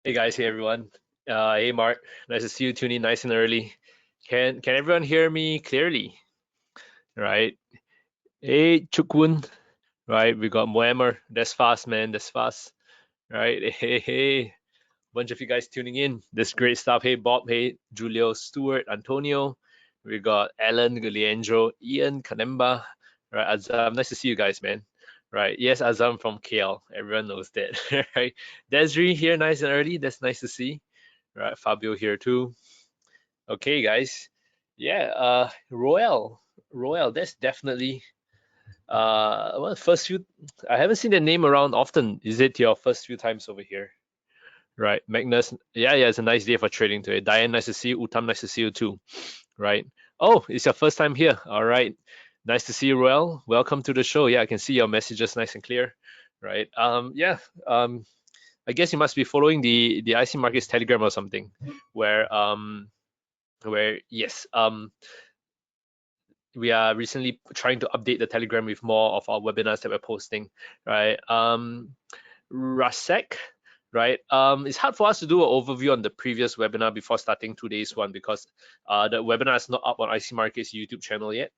Hey guys, hey everyone. Hey Mark, nice to see you tuning in nice and early. Can everyone hear me clearly? Right. Hey Chukwun. Right, we got Moemer. That's fast, man. That's fast. Right. Hey. Bunch of you guys tuning in. This great stuff. Hey Bob. Hey Julio, Stewart, Antonio. We got Alan, Leandro, Ian, Kanemba. Right, Azam. Nice to see you guys, man. Right. Yes, Azam from KL. Everyone knows that. Right. Desiree here, nice and early. That's nice to see. Right, Fabio here too. Okay, guys. Yeah, Royal, that's definitely well, first few I haven't seen the name around often. Is it your first few times over here? Right, Magnus. Yeah, it's a nice day for trading today. Diane, nice to see you. Utam, nice to see you too. Right. Oh, it's your first time here. All right. Nice to see you, Royal. Welcome to the show. Yeah, I can see your messages nice and clear. Right. Yeah. I guess you must be following the IC Markets Telegram or something, where yes, we are recently trying to update the Telegram with more of our webinars that we're posting, right? Rasek, right? It's hard for us to do an overview on the previous webinar before starting today's one because the webinar is not up on IC Markets YouTube channel yet,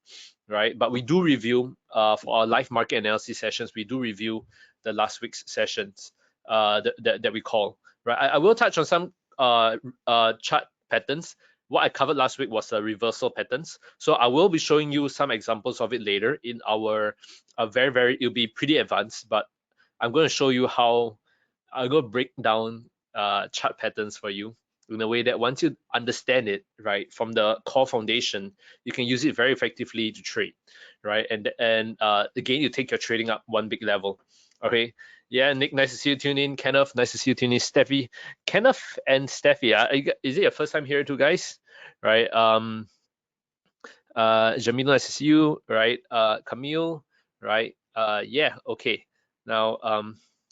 right? But we do review for our live market analysis sessions. We do review the last week's sessions that we call, right? I will touch on some chart patterns. What I covered last week was reversal patterns. So I will be showing you some examples of it later in our it'll be pretty advanced, but I'm going to show you how I'm going to break down chart patterns for you in a way that once you understand it, right, from the core foundation, you can use it very effectively to trade, right? And again, you take your trading up one big level. Okay. Yeah, Nick, nice to see you tune in. Kenneth, nice to see you tune in. Steffi, Kenneth and Steffi, is it your first time here too, guys? Right. Jamil, nice to see you. Right. Camille, right. Yeah. Okay. Now,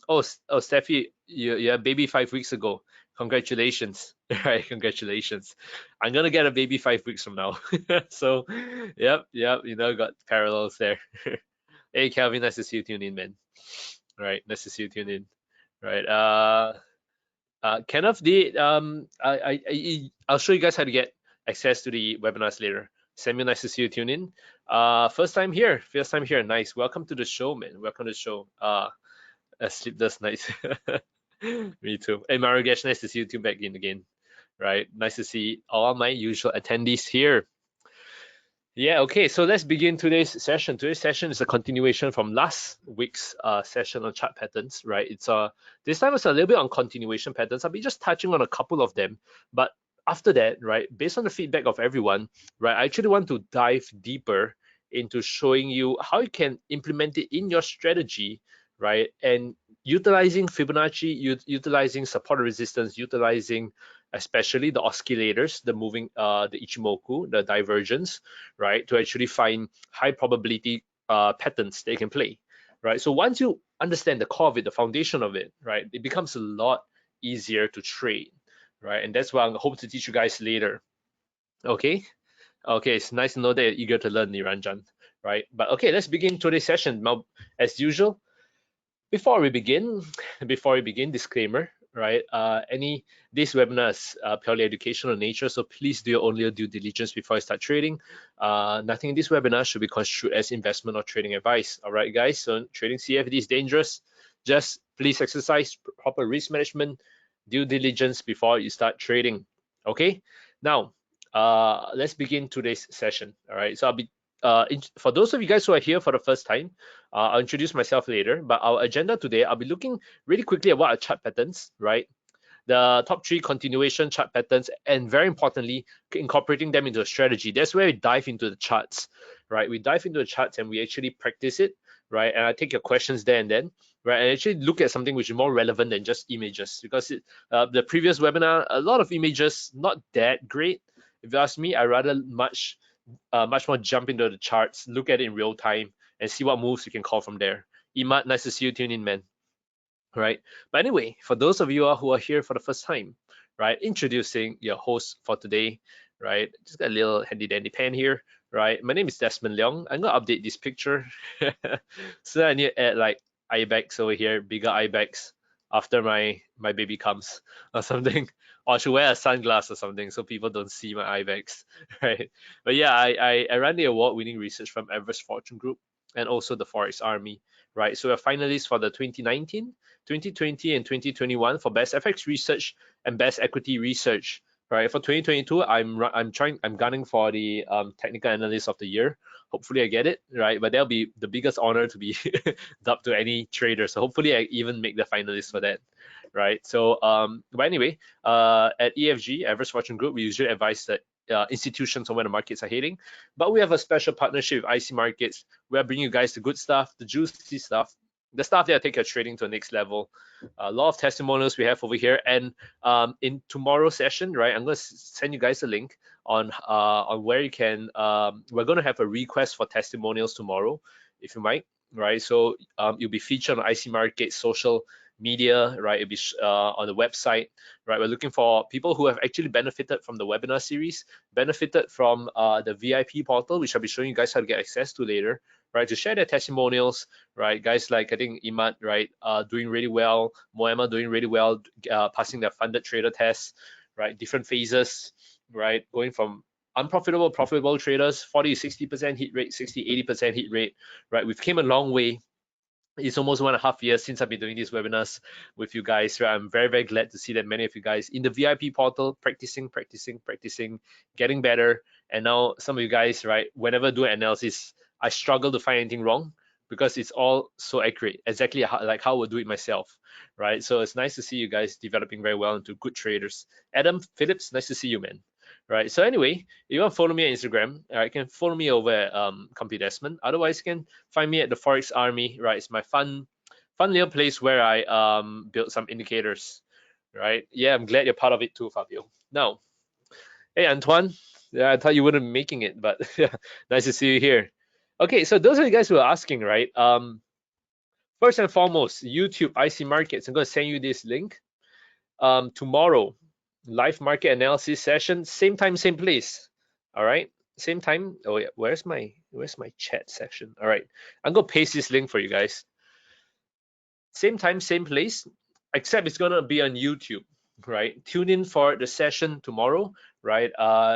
Steffi, you had a baby 5 weeks ago. Congratulations. Right. Congratulations. I'm gonna get a baby 5 weeks from now. So, yep. Got parallels there. Hey, Calvin, nice to see you tune in, man. Right. Nice to see you tune in. Right. Kenneth, I'll show you guys how to get access to the webinars later. Samuel, nice to see you tune in. First time here. Nice. Welcome to the show, man. Welcome to the show. Sleepless nights. Me too. Hey, Marugesh, nice to see you tune back in again. Right. Nice to see all my usual attendees here. Yeah, okay, so let's begin today's session. Today's session is a continuation from last week's session on chart patterns, right? It's this time it's a little bit on continuation patterns. I'll be just touching on a couple of them, but after that, right, based on the feedback of everyone, right, I actually want to dive deeper into showing you how you can implement it in your strategy, right? And utilizing Fibonacci, utilizing support resistance, utilizing especially the oscillators, the moving, the Ichimoku, the divergence, right, to actually find high probability patterns they can play, right? So once you understand the core of it, the foundation of it, right, it becomes a lot easier to trade, right? And that's what I hope to teach you guys later. Okay. Okay, it's nice to know that you're eager to learn, Niranjan, right? But okay, let's begin today's session. Now, as usual, before we begin, disclaimer, right? These webinars are purely educational in nature, so please do your own little due diligence before you start trading. Nothing in this webinar should be construed as investment or trading advice. All right, guys. So trading CFD is dangerous. Just please exercise proper risk management, due diligence before you start trading. Okay. Now, let's begin today's session. All right. So I'll be for those of you guys who are here for the first time, I'll introduce myself later, but our agenda today, I'll be looking really quickly at what are chart patterns, right? The top 3 continuation chart patterns, and very importantly, incorporating them into a strategy. That's where we dive into the charts, right? We dive into the charts and we actually practice it, right? And I take your questions there and then, right? And actually look at something which is more relevant than just images, because the previous webinar, a lot of images, not that great. If you ask me, I rather much more jump into the charts, look at it in real time, and see what moves you can call from there. Imad, nice to see you tune in, man. Right. But anyway, for those of you who are here for the first time, right, introducing your host for today, right, just got a little handy dandy pen here, right? My name is Desmond Leong. I'm gonna update this picture. So I need to add like eye bags over here, bigger eye bags, after my baby comes or something. Or I should wear a sunglass or something so people don't see my eye bags, right? But yeah, I ran the award-winning research from Everest Fortune Group and also the Forex Army, right? So we're finalists for the 2019, 2020, and 2021 for Best FX Research and Best Equity Research, right? For 2022, I'm gunning for the Technical Analyst of the Year. Hopefully I get it, right? But that'll be the biggest honor to be dubbed to any trader. So hopefully I even make the finalist for that, right? So but anyway, at EFG, Everest Fortune Group, we usually advise that institutions on where the markets are heading. But we have a special partnership with IC Markets. We are bringing you guys the good stuff, the juicy stuff, the stuff that will take your trading to the next level. A lot of testimonials we have over here. And in tomorrow's session, right, I'm going to send you guys a link on where you can. We're going to have a request for testimonials tomorrow, if you might, right? So you'll be featured on IC Markets social media, right? It'll be on the website, right? We're looking for people who have actually benefited from the webinar series, benefited from the VIP portal, which I'll be showing you guys how to get access to later, right? To share their testimonials, right? Guys like, I think Imad, right, doing really well, Moema doing really well, passing their funded trader tests, right? Different phases, right? Going from unprofitable, profitable traders, 40 to 60% hit rate, 60, 80% hit rate, right? We've came a long way. It's almost 1.5 years since I've been doing these webinars with you guys. Right? I'm very, very glad to see that many of you guys in the VIP portal practicing, getting better. And now some of you guys, right, whenever I do an analysis, I struggle to find anything wrong because it's all so accurate, exactly like how I would do it myself, right? So it's nice to see you guys developing very well into good traders. Adam Phillips, nice to see you, man. Right. So anyway, if you want to follow me on Instagram, you can follow me over at Computer Desmond. Otherwise, you can find me at the Forex Army. Right. It's my fun little place where I build some indicators. Right. Yeah, I'm glad you're part of it too, Fabio. Now, hey Antoine. Yeah, I thought you wouldn't be making it, but yeah, nice to see you here. Okay, so those are the guys who are asking, right? First and foremost, YouTube IC Markets. I'm gonna send you this link. Tomorrow, live market analysis session, same time, same place. All right, same time. Oh yeah, where's my chat section? All right, I'm gonna paste this link for you guys. Same time, same place, except it's gonna be on YouTube, right? Tune in for the session tomorrow, right?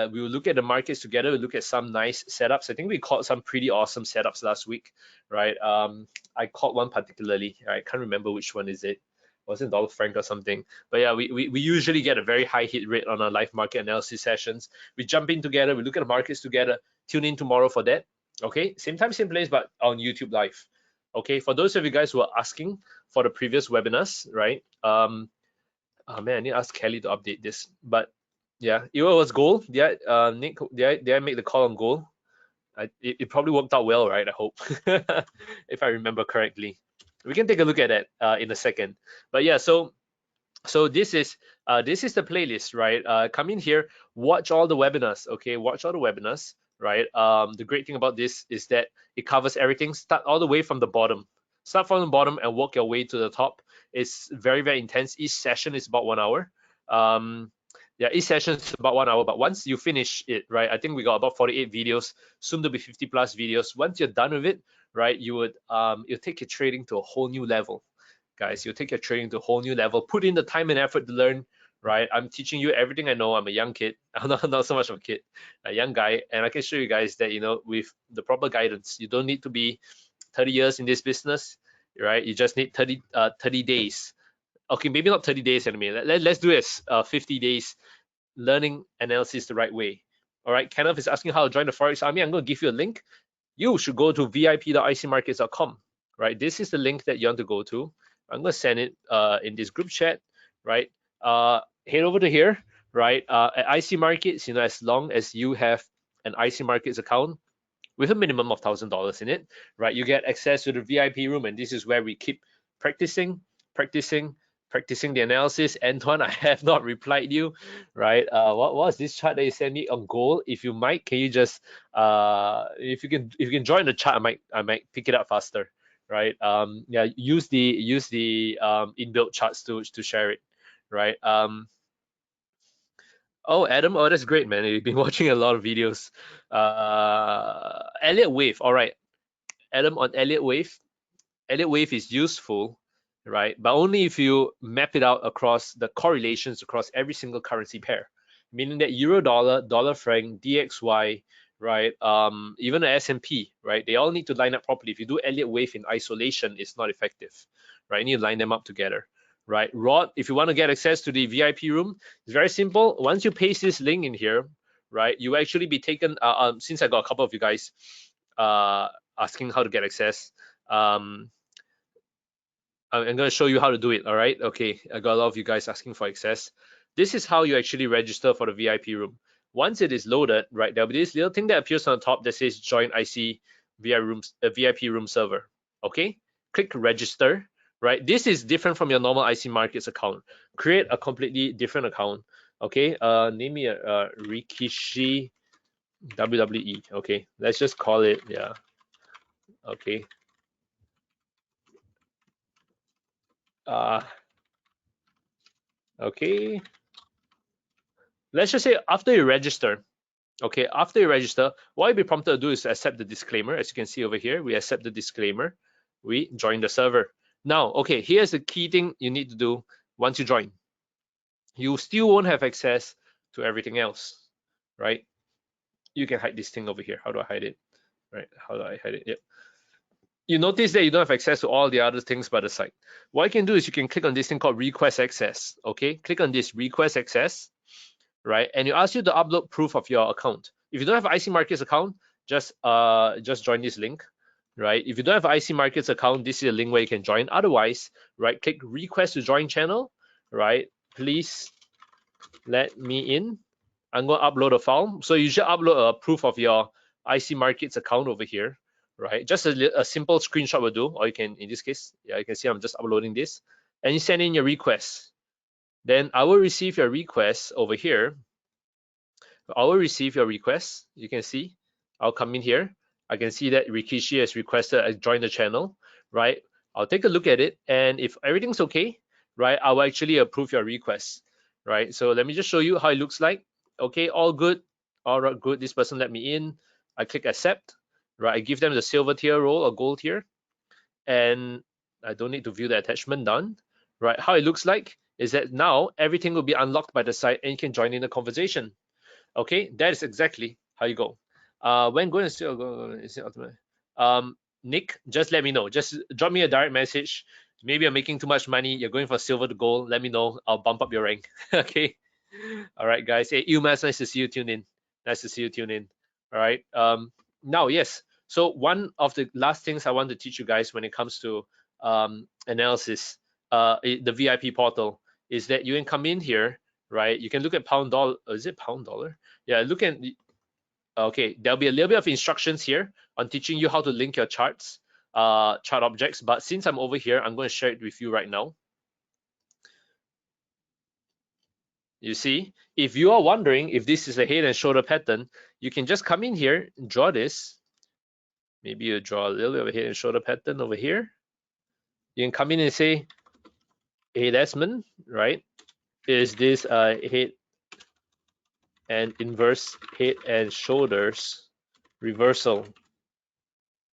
We will look at the markets together. We'll look at some nice setups. I think we caught some pretty awesome setups last week, right? I caught one particularly. I can't remember which one is it. Was it dollar franc or something? But yeah, we usually get a very high hit rate on our live market analysis sessions. We jump in together. We look at the markets together. Tune in tomorrow for that. Okay, same time, same place, but on YouTube Live. Okay, for those of you guys who are asking for the previous webinars, right? Oh man, I need to ask Kelly to update this. But yeah, it was gold. Nick, did I make the call on gold? It probably worked out well, right? I hope, if I remember correctly. We can take a look at that in a second. But yeah, so this is the playlist, right? Come in here, watch all the webinars. Okay, watch all the webinars, right? The great thing about this is that it covers everything. Start all the way from the bottom. Start from the bottom and work your way to the top. It's very, very intense. Each session is about 1 hour. Yeah, each session is about 1 hour. But once you finish it, right? I think we got about 48 videos, soon to be 50 plus videos. Once you're done with it, right? You'll take your trading to a whole new level. Guys, you'll take your trading to a whole new level. Put in the time and effort to learn, right? I'm teaching you everything I know. I'm a young kid. I'm not so much of a kid, a young guy. And I can show you guys that, with the proper guidance, you don't need to be 30 years in this business, right? You just need 30 days. Okay, maybe not 30 days anymore. Let's do this 50 days learning analysis the right way. All right, Kenneth is asking how to join the Forex Army. I'm going to give you a link. You should go to vip.icmarkets.com, right? This is the link that you want to go to. I'm going to send it in this group chat, right? Head over to here, right? At IC Markets, as long as you have an IC Markets account with a minimum of $1,000 in it, right? You get access to the VIP room, and this is where we keep practicing the analysis. Antoine, I have not replied you, right? What was this chart that you sent me on gold? If you might, can you just if you can join the chart, I might pick it up faster, right? Yeah, use the inbuilt charts to share it, right? Oh, Adam, oh, that's great, man. You've been watching a lot of videos. Elliott Wave, all right. Adam, on Elliott Wave is useful right? But only if you map it out across the correlations across every single currency pair, meaning that euro dollar, dollar franc, DXY, right? Even the S&P, right? They all need to line up properly. If you do Elliott wave in isolation, it's not effective, right? You need to line them up together, right? Rod, if you want to get access to the VIP room, it's very simple. Once you paste this link in here, right, you actually be taken. Since I got a couple of you guys uh, asking how to get access, I'm going to show you how to do it. All right. Okay. I got a lot of you guys asking for access. This is how you actually register for the VIP room. Once it is loaded, right, there'll be this little thing that appears on the top that says join IC VIP room server. Okay. Click register. Right. This is different from your normal IC Markets account. Create a completely different account. Okay. Name me a Rikishi WWE. Okay. Let's just call it. Yeah. Okay. Uh, okay. Let's just say after you register, okay, after you register, what you'll be prompted to do is accept the disclaimer. As you can see over here, we accept the disclaimer. We join the server. Now, okay, here's the key thing you need to do once you join. You still won't have access to everything else, right? You can hide this thing over here. How do I hide it? Right, how do I hide it? Yep. You notice that you don't have access to all the other things by the site. What you can do is you can click on this thing called request access, okay? Click on this request access, right? And it asks you to upload proof of your account. If you don't have IC Markets account, just join this link, right? If you don't have IC Markets account, this is a link where you can join. Otherwise, right, click request to join channel, right? Please let me in. I'm going to upload a file. So you should upload a proof of your IC Markets account over here, right? Just a simple screenshot will do, or you can, in this case, yeah, you can see I'm just uploading this, and you send in your request. Then I will receive your request over here. I will receive your request. You can see I'll come in here. I can see that Rikishi has requested I join the channel, right? I'll take a look at it, and if everything's okay, right, I will actually approve your request, right? So let me just show you how it looks like. Okay, all good, all right, good. This person let me in. I click accept, right? I give them the silver tier role or gold tier, and I don't need to view the attachment. Done, right? How it looks like is that now everything will be unlocked by the site, and you can join in the conversation. Okay, that is exactly how you go. When going to still go, is it ultimate? Nick, just let me know. Just drop me a direct message. Maybe I'm making too much money. You're going for silver to gold. Let me know. I'll bump up your rank. Okay. All right, guys. Hey, Umas, nice to see you tune in. Nice to see you tune in. All right. Now, yes. So one of the last things I want to teach you guys when it comes to analysis, the VIP portal, is that you can come in here, right? You can look at pound dollar. Is it pound dollar? Yeah, look at. Okay, there'll be a little bit of instructions here on teaching you how to link your charts, chart objects. But since I'm over here, I'm going to share it with you right now. You see, if you are wondering if this is a head and shoulder pattern, you can just come in here, draw this. Maybe you draw a little bit of a head and shoulder pattern over here. You can come in and say, hey, Desmond, right? Is this a head and inverse head and shoulders reversal?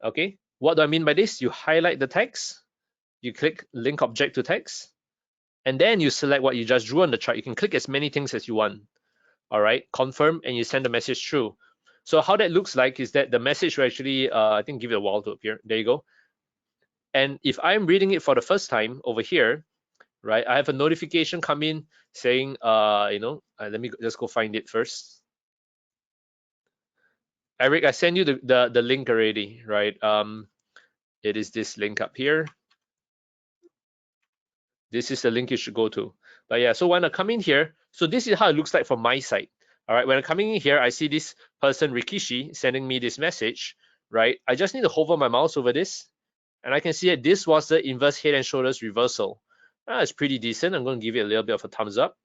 Okay, what do I mean by this? You highlight the text, you click link object to text, and then you select what you just drew on the chart. You can click as many things as you want. All right, confirm, and you send the message through. So how that looks like is that the message will actually, I think, give it a while to appear. There you go. And if I'm reading it for the first time over here, right, I have a notification come in saying, let me just go find it first. Eric, I sent you the link already, right? It is this link up here. This is the link you should go to. But yeah, so when I come in here, so this is how it looks like from my side. All right, when I'm coming in here, I see this person, Rikishi, sending me this message, right? I just need to hover my mouse over this, and I can see that this was the inverse head and shoulders reversal. It's pretty decent. I'm going to give it a little bit of a thumbs up.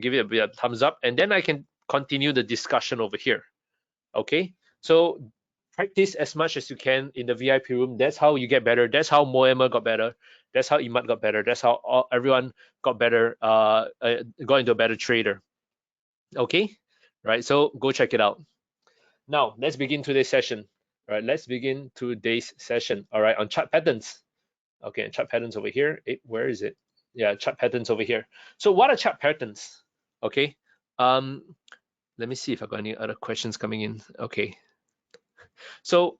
Give it a bit of a thumbs up, and then I can continue the discussion over here. Okay, so practice as much as you can in the VIP room. That's how you get better. That's how Moema got better. That's how Imad got better. That's how everyone got better, got into a better trader. Okay, right? So go check it out. Now let's begin today's session. All right, let's begin today's session. All right, on chart patterns. Okay, and chart patterns over here. Where is it? Yeah, chart patterns over here. So what are chart patterns? Okay. Let me see if I got any other questions coming in. Okay. So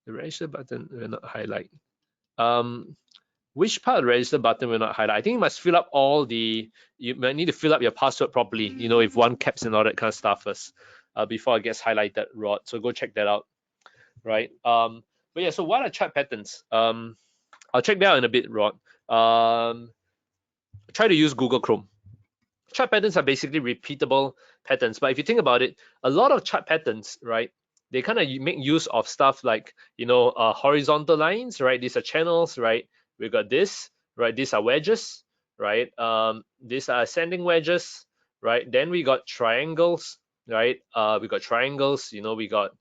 the register button will not highlight. Which part of the register button will not highlight? I think you must fill up all the, you might need to fill up your password properly, you know, if one caps and all that kind of stuff first, before it gets highlighted, Rod. So go check that out, right? But yeah, so what are chart patterns? I'll check that out in a bit, Rod. Try to use Google Chrome. Chart patterns are basically repeatable patterns, but if you think about it, a lot of chart patterns, right, they kind of make use of stuff like, you know, horizontal lines, right? These are channels, right? We got this, right? These are wedges, right? These are ascending wedges, right? Then we got triangles, right? We got triangles, you know, we got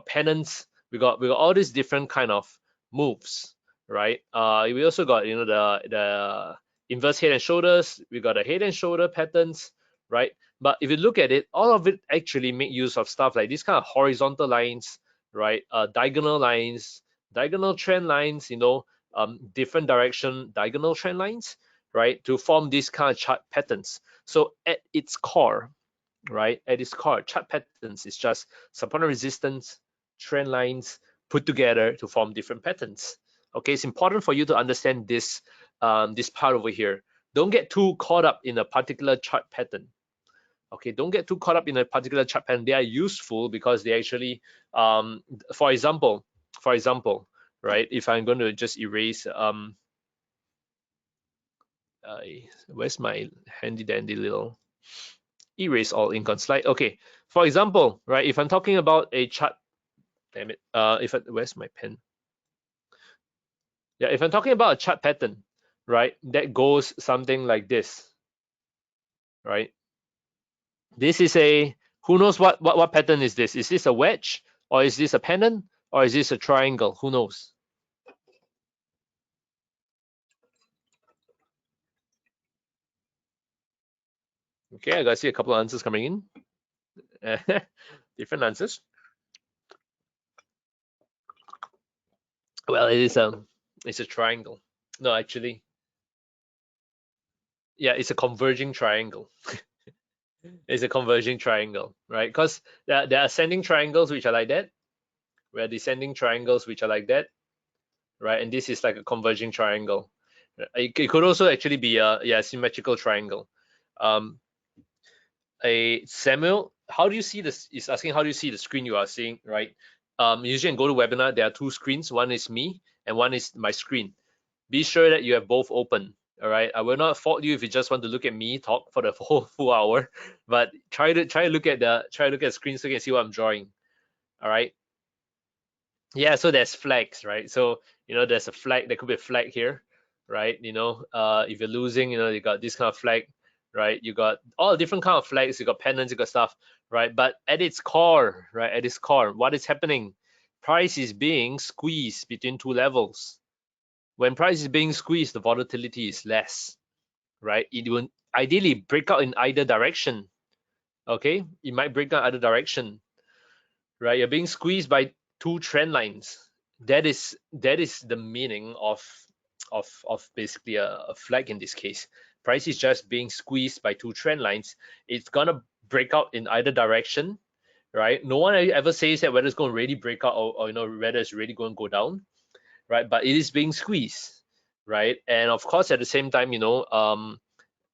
pennants, we got all these different kind of moves, right? We also got, you know, the inverse head and shoulders, we got a head and shoulder patterns, right? But if you look at it, all of it actually make use of stuff like these kind of horizontal lines, right? Diagonal lines, diagonal trend lines, you know, different direction diagonal trend lines, right? To form these kind of chart patterns. So at its core, right? At its core, chart patterns is just support and resistance, trend lines put together to form different patterns. Okay, it's important for you to understand this this part over here. Don't get too caught up in a particular chart pattern. Okay, don't get too caught up in a particular chart pattern. They are useful because they actually, for example, right? If I'm going to just erase, where's my handy dandy little erase all ink on slide? Okay, for example, right? If I'm talking about a chart, damn it, where's my pen? Yeah, if I'm talking about a chart pattern, right, that goes something like this, right? This is a, who knows what pattern is this? Is this a wedge, or is this a pennant, or is this a triangle? Who knows? Okay, I gotta see a couple of answers coming in. Different answers. Well, it's a triangle. No, actually, yeah, it's a converging triangle. It's a converging triangle, right? Because there are ascending triangles which are like that, where descending triangles which are like that, right? And this is like a converging triangle. It could also actually be a symmetrical triangle. Um, a Samuel, how do you see this? Is asking how do you see the screen you are seeing, right? Usually in GoToWebinar, there are two screens. One is me and one is my screen. Be sure that you have both open. All right. I will not fault you if you just want to look at me talk for the whole full hour, but try to look at the screen so you can see what I'm drawing. All right. Yeah, so there's flags, right? So, you know, there's a flag, there could be a flag here, right? You know, if you're losing, you know, you got this kind of flag, right? You got all different kind of flags, you got pennants, you got stuff, right? But at its core, right, at its core, what is happening? Price is being squeezed between two levels. When price is being squeezed, the volatility is less, right? It will ideally break out in either direction, okay? It might break out either direction, right? You're being squeezed by two trend lines. That is the meaning of basically a flag in this case. Price is just being squeezed by two trend lines. It's gonna break out in either direction, right? No one ever says that whether it's going to really break out or you know whether it's really going to go down, right? But it is being squeezed, right? And of course, at the same time, you know,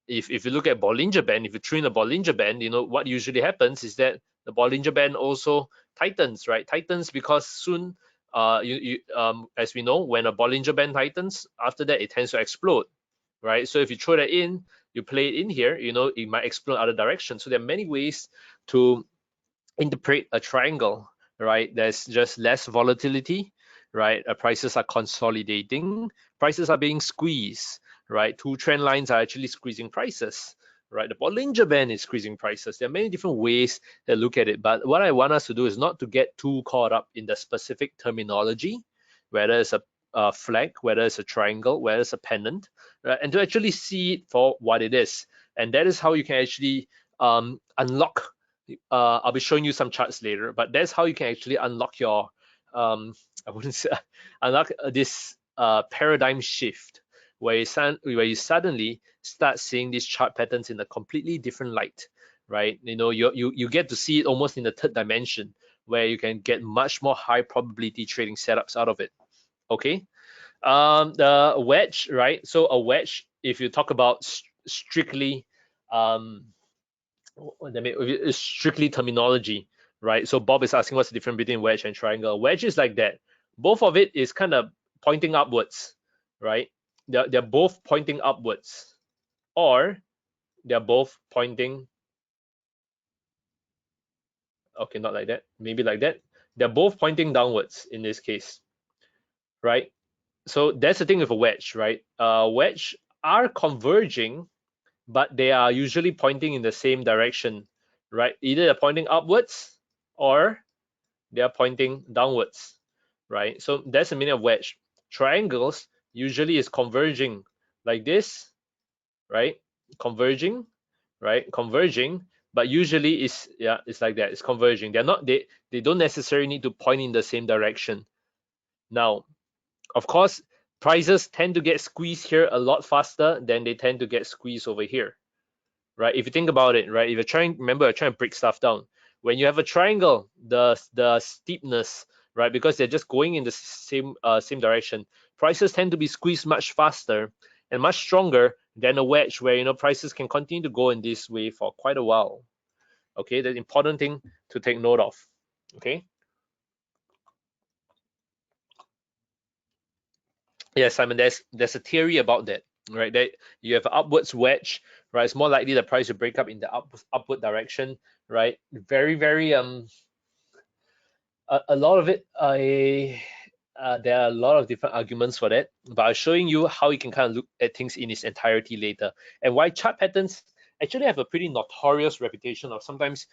if you look at Bollinger Band, if you train a Bollinger Band, you know what usually happens is that the Bollinger Band also tightens, right? Tightens because soon, as we know, when a Bollinger Band tightens, after that it tends to explode, right? So if you throw that in, you play it in here, you know, it might explode other directions. So there are many ways to interpret a triangle, right? There's just less volatility, right? Prices are consolidating, prices are being squeezed, right? Two trend lines are actually squeezing prices, right? The Bollinger Band is squeezing prices. There are many different ways to look at it, but what I want us to do is not to get too caught up in the specific terminology, whether it's a flag, whether it's a triangle, whether it's a pennant, right? And to actually see it for what it is. And that is how you can actually unlock I'll be showing you some charts later, but that's how you can actually unlock your I wouldn't say unlock this paradigm shift where you suddenly start seeing these chart patterns in a completely different light, right? You get to see it almost in the third dimension where you can get much more high probability trading setups out of it. Okay. The wedge, right? So a wedge, if you talk about strictly um it's strictly terminology, right? So Bob is asking what's the difference between wedge and triangle. Wedge is like that. Both of it is kind of pointing upwards, right? They're both pointing upwards, or they're both pointing, okay, not like that, maybe like that. They're both pointing downwards in this case, right? So that's the thing with a wedge, right? Wedge are converging, but they are usually pointing in the same direction, right? Either they're pointing upwards or they are pointing downwards, right? So that's the meaning of wedge. Triangles usually is converging like this, right? Converging, right? Converging, but usually it's like that. It's converging. They don't necessarily need to point in the same direction. Now, of course, prices tend to get squeezed here a lot faster than they tend to get squeezed over here, right? If you think about it, right? If you're trying, remember, you're trying to break stuff down. When you have a triangle, the steepness, right? Because they're just going in the same direction. Prices tend to be squeezed much faster and much stronger than a wedge, where prices can continue to go in this way for quite a while. Okay, the important thing to take note of. Okay. Yeah, Simon, there's a theory about that, right? That you have an upwards wedge, right? It's more likely the price will break up in the upward direction, right? Very, very a lot of it, there are a lot of different arguments for that, but I'm showing you how you can kind of look at things in its entirety later, and why chart patterns actually have a pretty notorious reputation of sometimes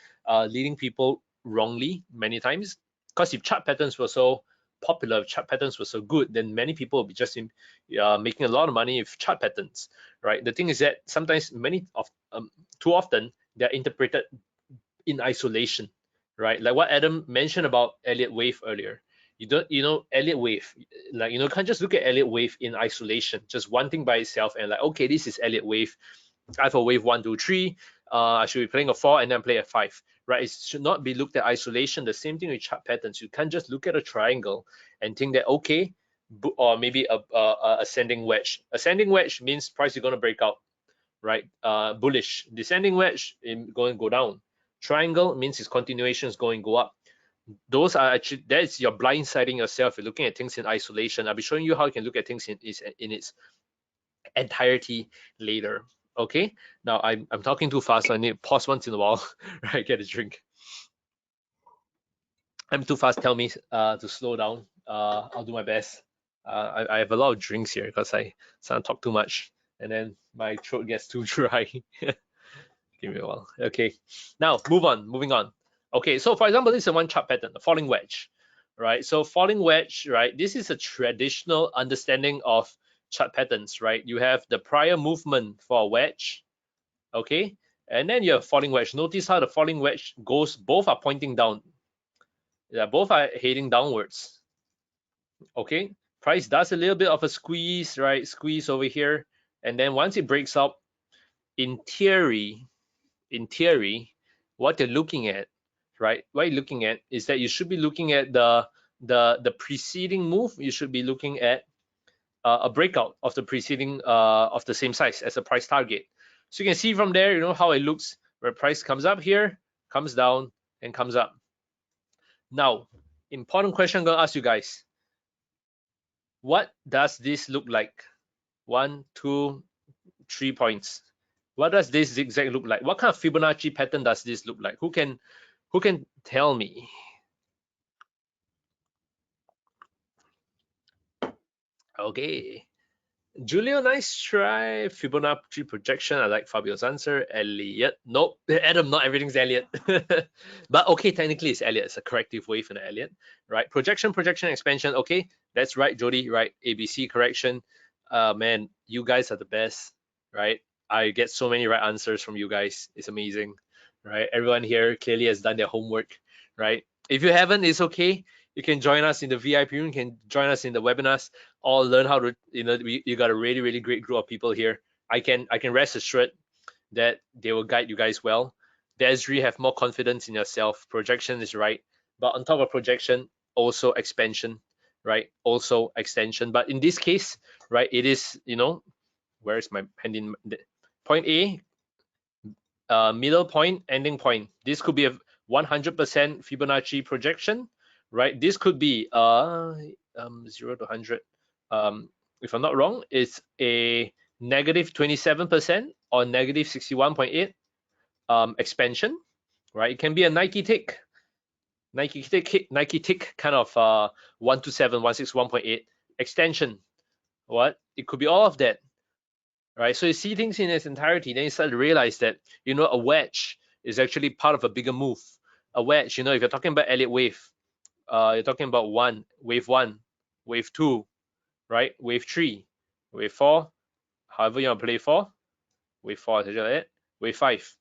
leading people wrongly many times. Because if chart patterns were so popular, if chart patterns were so good, then many people would be just making a lot of money with chart patterns, right? The thing is that sometimes too often they're interpreted in isolation, right? Like what Adam mentioned about Elliott wave earlier. Elliott wave, like, can't just look at Elliott wave in isolation, just one thing by itself and like, okay, this is Elliott wave. I have a wave 1, 2, 3. I should be playing a 4 and then play a 5, right? It should not be looked at isolation. The same thing with chart patterns. You can't just look at a triangle and think that, okay, or maybe a ascending wedge. Ascending wedge means price is going to break out, right? Bullish. Descending wedge is going to go down. Triangle means its continuation is going to go up. Those are actually, that's you're blindsiding yourself. You're looking at things in isolation. I'll be showing you how you can look at things in its entirety later. Okay. Now I'm talking too fast, so I need to pause once in a while, right? Get a drink. I'm too fast. Tell me to slow down. I'll do my best. I have a lot of drinks here because I sometimes talk too much, and then my throat gets too dry. Give me a while. Okay. Now moving on. Okay, so for example, this is one chart pattern, the falling wedge, right? So falling wedge, right? This is a traditional understanding of chart patterns, right? You have the prior movement for a wedge, okay? And then you have falling wedge. Notice how the falling wedge goes, both are pointing down. Yeah, both are heading downwards. Okay. Price does a little bit of a squeeze, right? Squeeze over here. And then once it breaks up, in theory, what you're looking at, right? What you're looking at is that you should be looking at the preceding move. You should be looking at a breakout of the preceding of the same size as a price target. So you can see from there, how it looks, where price comes up here, comes down, and comes up. Now, important question I'm gonna ask you guys. What does this look like? 1, 2, 3 points. What does this zigzag look like? What kind of Fibonacci pattern does this look like? Who can tell me? Okay. Julio, nice try. Fibonacci projection. I like Fabio's answer. Elliot. Nope. Adam, not everything's Elliot. But okay, technically it's Elliot. It's a corrective wave in Elliot. Right? Projection, expansion. Okay, that's right, Jody. Right. ABC correction. Man, you guys are the best. Right? I get so many right answers from you guys. It's amazing. Right? Everyone here clearly has done their homework. Right? If you haven't, it's okay. You can join us in the VIP room. You can join us in the webinars, or learn how to, you got a really, really great group of people here. I can rest assured that they will guide you guys well. Desiree, have more confidence in yourself. Projection is right, but on top of projection, also expansion, right? Also extension. But in this case, right, it is, where is my pending point A, middle point, ending point. This could be a 100% Fibonacci projection, right? This could be 0 to 100. If I'm not wrong, it's a negative 27% or negative 61.8 expansion, right? It can be a Nike tick kind of 127, 161.8 extension. What? It could be all of that, right? So you see things in its entirety, then you start to realize that, a wedge is actually part of a bigger move. A wedge, if you're talking about Elliott wave, you're talking about wave one, wave two, right? Wave three, wave four, however you want to play for, wave four, wave five.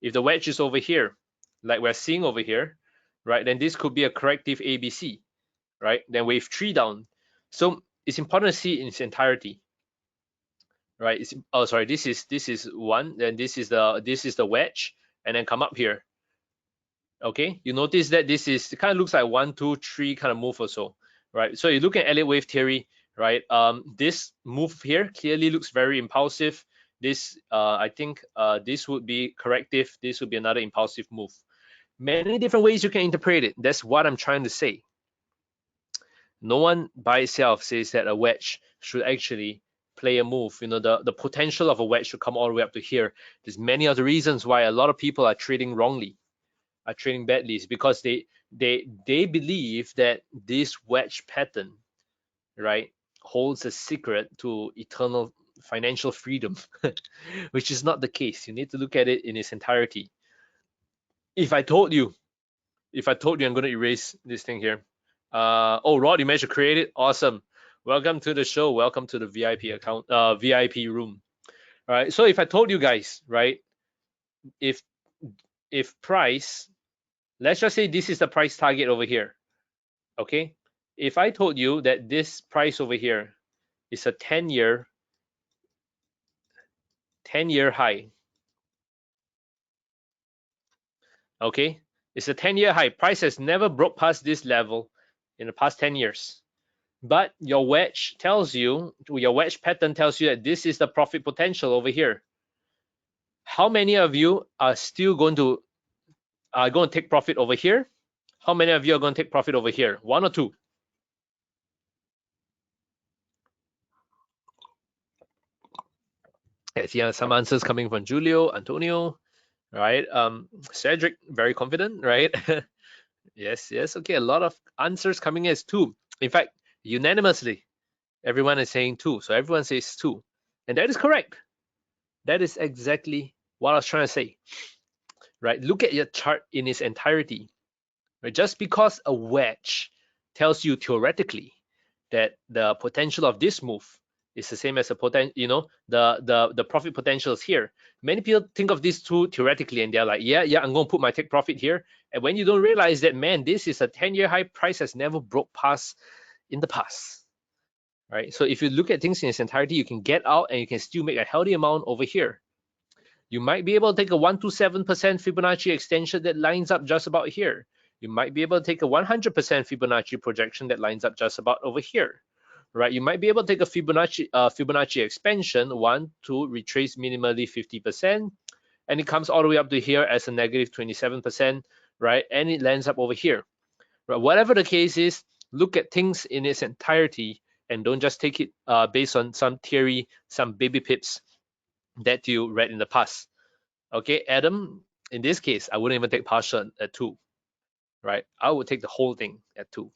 If the wedge is over here, like we're seeing over here, right, then this could be a corrective ABC, right? Then wave three down. So it's important to see in its entirety, right? This is one, then this is the wedge, and then come up here. Okay, you notice that this is, it kind of looks like 1, 2, 3 kind of move or so, right? So you look at Elliott wave theory, right? This move here clearly looks very impulsive. This I think this would be corrective. This would be another impulsive move. Many different ways you can interpret it. That's what I'm trying to say. No one by itself says that a wedge should actually play a move. The potential of a wedge should come all the way up to here. There's many other reasons why a lot of people are trading wrongly, are trading badly, is because they believe that this wedge pattern, right, holds a secret to eternal financial freedom, which is not the case. You need to look at it in its entirety. If I told you I'm going to erase this thing here. Oh, Rod, you managed to create it. Awesome. Welcome to the show. Welcome to the VIP account, VIP room. All right. So if I told you guys, right, if price, let's just say this is the price target over here. Okay. If I told you that this price over here is a 10-year high. Okay. It's a 10-year high. Price has never broke past this level in the past 10 years. But your wedge pattern tells you that this is the profit potential over here. How many of you are still going to take profit over here? How many of you are going to take profit over here? 1 or 2? I see some answers coming from Julio, Antonio, right? Cedric, very confident, right? Yes. Okay, a lot of answers coming as 2. In fact, unanimously, everyone is saying 2. So everyone says 2, and that is correct. That is exactly what I was trying to say, right? Look at your chart in its entirety, right? Just because a wedge tells you theoretically that the potential of this move is the same as the the profit potential is here. Many people think of these two theoretically, and they're like, yeah, I'm going to put my take profit here. And when you don't realize that, man, this is a 10-year high, price has never broke past in the past, right? So if you look at things in its entirety, you can get out and you can still make a healthy amount over here. You might be able to take a 127% Fibonacci extension that lines up just about here. You might be able to take a 100% Fibonacci projection that lines up just about over here, right? You might be able to take a Fibonacci expansion, 1 to retrace minimally 50%, and it comes all the way up to here as a negative 27%, right? And it lands up over here, right? Whatever the case is, look at things in its entirety and don't just take it based on some theory, some baby pips that you read in the past. Okay, Adam, in this case, I wouldn't even take partial at 2, right? I would take the whole thing at 2.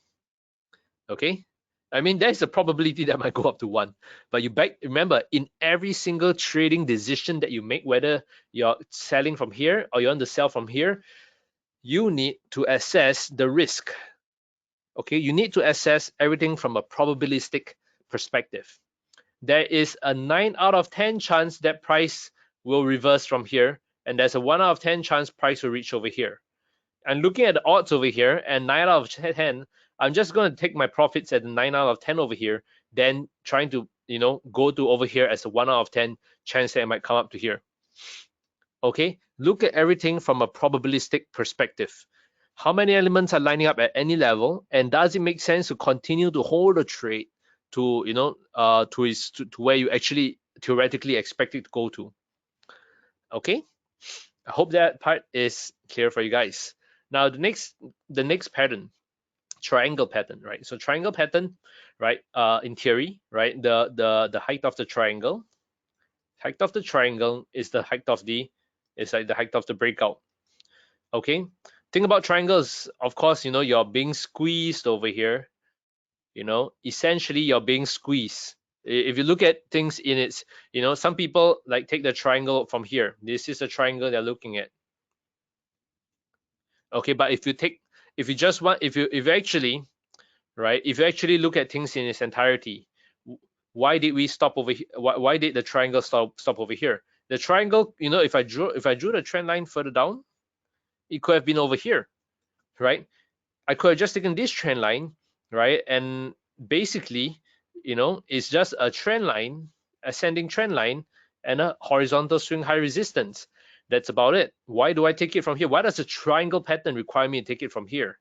Okay, I mean, there's a probability that might go up to 1, but remember, in every single trading decision that you make, whether you're selling from here or you want to sell from here, you need to assess the risk. Okay, you need to assess everything from a probabilistic perspective. There is a 9 out of 10 chance that price will reverse from here, and there's a 1 out of 10 chance price will reach over here. And looking at the odds over here, and 9 out of 10 I'm just going to take my profits at the 9 out of 10 over here, then trying to, go to over here as a 1 out of 10 chance that it might come up to here. Okay, look at everything from a probabilistic perspective. How many elements are lining up at any level, and does it make sense to continue to hold a trade to, to where you actually theoretically expect it to go to? Okay, I hope that part is clear for you guys. Now the next pattern, triangle pattern, right? So triangle pattern, right? In theory, right? The height of the triangle, is the height of the like the height of the breakout. Okay, think about triangles. Of course, you're being squeezed over here. Essentially you're being squeezed. If you look at things in its, some people like take the triangle from here. This is the triangle they're looking at. Okay, but if you just want, if you actually, right, if you actually look at things in its entirety, why did we stop over here? Why did the triangle stop over here? The triangle, if I drew the trend line further down, it could have been over here, right? I could have just taken this trend line, right? And basically, it's just a trend line, ascending trend line, and a horizontal swing high resistance. That's about it. Why do I take it from here? Why does the triangle pattern require me to take it from here?